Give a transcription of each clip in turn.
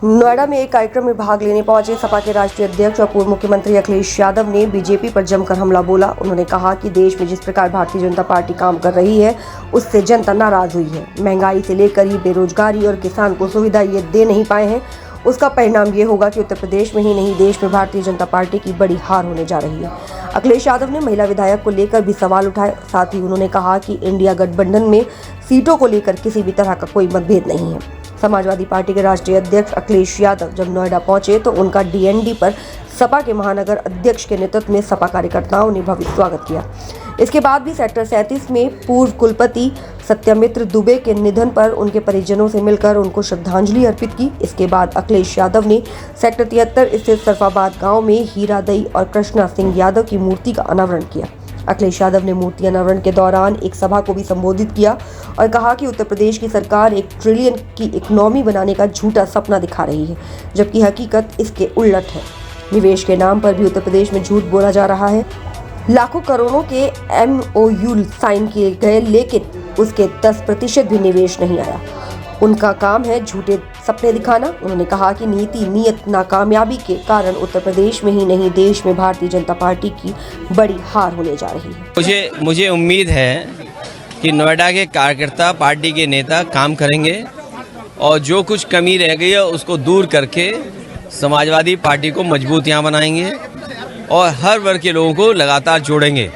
नोएडा में एक कार्यक्रम में भाग लेने पहुंचे सपा के राष्ट्रीय अध्यक्ष और पूर्व मुख्यमंत्री अखिलेश यादव ने बीजेपी पर जमकर हमला बोला। उन्होंने कहा कि देश में जिस प्रकार भारतीय जनता पार्टी काम कर रही है उससे जनता नाराज हुई है। महंगाई से लेकर ही बेरोजगारी और किसान को सुविधा ये दे नहीं पाए हैं, उसका परिणाम ये होगा कि उत्तर प्रदेश में ही नहीं देश में भारतीय जनता पार्टी की बड़ी हार होने जा रही है। अखिलेश यादव ने महिला विधायक को लेकर भी सवाल उठाए। साथ ही उन्होंने कहा कि इंडिया गठबंधन में सीटों को लेकर किसी भी तरह का कोई मतभेद नहीं है। समाजवादी पार्टी के राष्ट्रीय अध्यक्ष अखिलेश यादव जब नोएडा पहुंचे तो उनका डीएनडी पर सपा के महानगर अध्यक्ष के नेतृत्व में सपा कार्यकर्ताओं ने भव्य स्वागत किया। इसके बाद भी सेक्टर 37 में पूर्व कुलपति सत्यमित्र दुबे के निधन पर उनके परिजनों से मिलकर उनको श्रद्धांजलि अर्पित की। इसके बाद अखिलेश यादव ने सेक्टर 73 स्थित सरफाबाद गांव में हीरा दई और कृष्णा सिंह यादव की मूर्ति का अनावरण किया। अखिलेश यादव ने मूर्ति अनावरण के दौरान एक सभा को भी संबोधित किया और कहा कि उत्तर प्रदेश की सरकार 1 ट्रिलियन की इकोनॉमी बनाने का झूठा सपना दिखा रही है, जबकि हकीकत इसके उलट है। निवेश के नाम पर भी उत्तर प्रदेश में झूठ बोला जा रहा है। लाखों करोड़ों के MOU साइन किए गए, लेकिन उसके 10% भी निवेश नहीं आया। उनका काम है झूठे सपने दिखाना। उन्होंने कहा कि नीति नियत नाकामयाबी के कारण उत्तर प्रदेश में ही नहीं देश में भारतीय जनता पार्टी की बड़ी हार होने जा रही है। मुझे उम्मीद है कि नोएडा के कार्यकर्ता, पार्टी के नेता काम करेंगे और जो कुछ कमी रह गई है उसको दूर करके समाजवादी पार्टी को मजबूत यहाँ बनाएंगे और हर वर्ग के लोगों को लगातार जोड़ेंगे।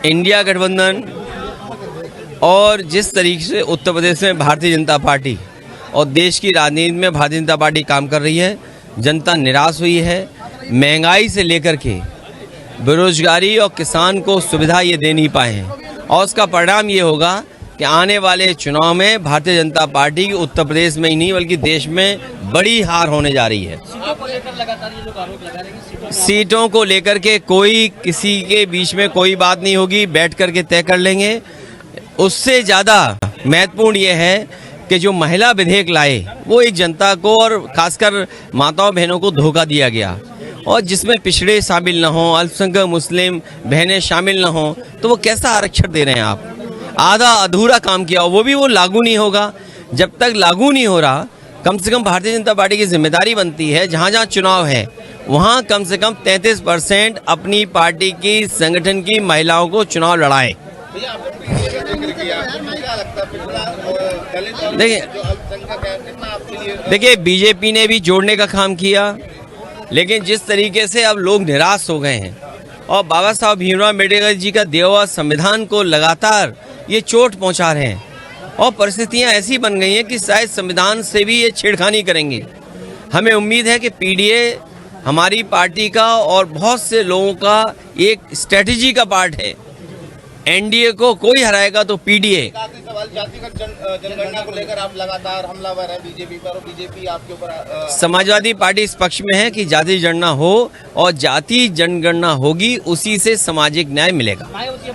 इंडिया गठबंधन और जिस तरीके से उत्तर प्रदेश में भारतीय जनता पार्टी और देश की राजनीति में भारतीय जनता पार्टी काम कर रही है, जनता निराश हुई है। महंगाई से लेकर के बेरोजगारी और किसान को सुविधा ये दे नहीं पाए हैं और उसका परिणाम ये होगा कि आने वाले चुनाव में भारतीय जनता पार्टी की उत्तर प्रदेश में ही नहीं बल्कि देश में बड़ी हार होने जा रही है। सीटों को लेकर के कोई किसी के बीच में कोई बात नहीं होगी, बैठ करके तय कर लेंगे। उससे ज़्यादा महत्वपूर्ण ये है कि जो महिला विधेयक लाए वो एक जनता को और खासकर माताओं बहनों को धोखा दिया गया, और जिसमें पिछड़े शामिल न हों, अल्पसंख्यक मुस्लिम बहनें शामिल न हों, तो वो कैसा आरक्षण दे रहे हैं आप? आधा अधूरा काम किया, वो भी वो लागू नहीं होगा। जब तक लागू नहीं हो रहा, कम से कम भारतीय जनता पार्टी की जिम्मेदारी बनती है जहाँ जहाँ चुनाव है वहाँ कम से कम 33% अपनी पार्टी की संगठन की महिलाओं को चुनाव लड़ाएं। देखिए बीजेपी ने भी जोड़ने का काम किया, लेकिन जिस तरीके से अब लोग निराश हो गए हैं और बाबा साहब भीमराव अम्बेडकर जी का दिया हुआ संविधान को लगातार ये चोट पहुंचा रहे हैं और परिस्थितियां ऐसी बन गई हैं कि शायद संविधान से भी ये छेड़खानी करेंगे। हमें उम्मीद है कि पीडीए हमारी पार्टी का और बहुत से लोगों का एक स्ट्रेटजी का पार्ट है। एनडीए को कोई हराएगा तो पीडीए। जातिगत जनगणना को लेकर आप लगातार हमलावर हैं बीजेपी पर, और बीजेपी आपके ऊपर। समाजवादी पार्टी इस पक्ष में है कि जाति जनगणना हो और जाति जनगणना होगी, उसी से सामाजिक न्याय मिलेगा।